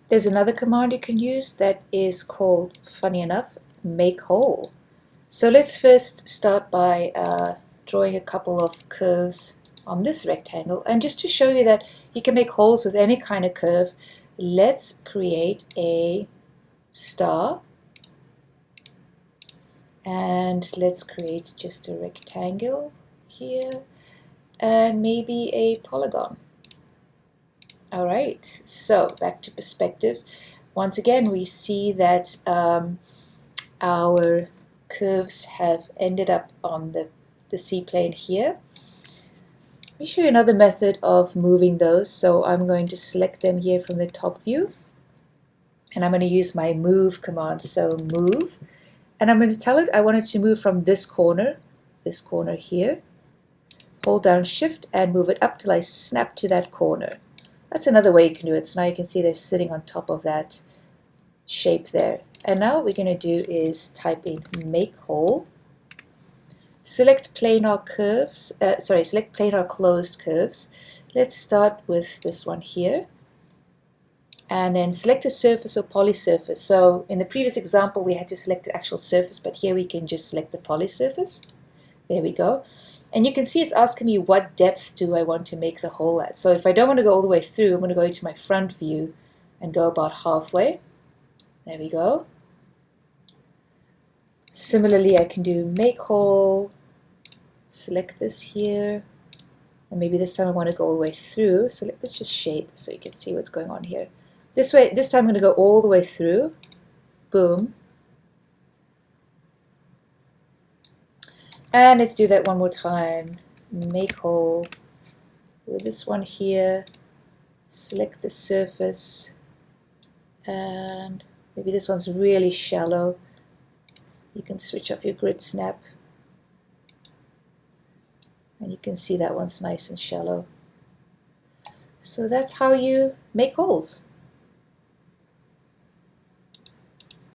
There's another command you can use that is called, funny enough, MakeHole. So let's first start by drawing a couple of curves on this rectangle. And just to show you that you can make holes with any kind of curve, let's create a star. And let's create just a rectangle here and maybe a polygon. All right, so back to perspective. Once again, we see that our curves have ended up on the C-plane here. Let me show you another method of moving those. So I'm going to select them here from the top view, and I'm going to use my move command. So move, and I'm going to tell it I want it to move from this corner here. Hold down Shift and move it up till I snap to that corner. That's another way you can do it. So now you can see they're sitting on top of that shape there. And now what we're going to do is type in MakeHole. Select planar curves. Select planar closed curves. Let's start with this one here. And then select a surface or polysurface. So in the previous example, we had to select the actual surface, but here we can just select the polysurface. There we go. And you can see it's asking me what depth do I want to make the hole at. So if I don't want to go all the way through, I'm going to go into my front view and go about halfway. There we go. Similarly, I can do make hole, select this here, and maybe this time I want to go all the way through. So let's just shade this so you can see what's going on here. This time I'm going to go all the way through. Boom. And let's do that one more time. Make hole with this one here. Select the surface, and maybe this one's really shallow. You can switch off your grid snap, and you can see that one's nice and shallow. So that's how you make holes.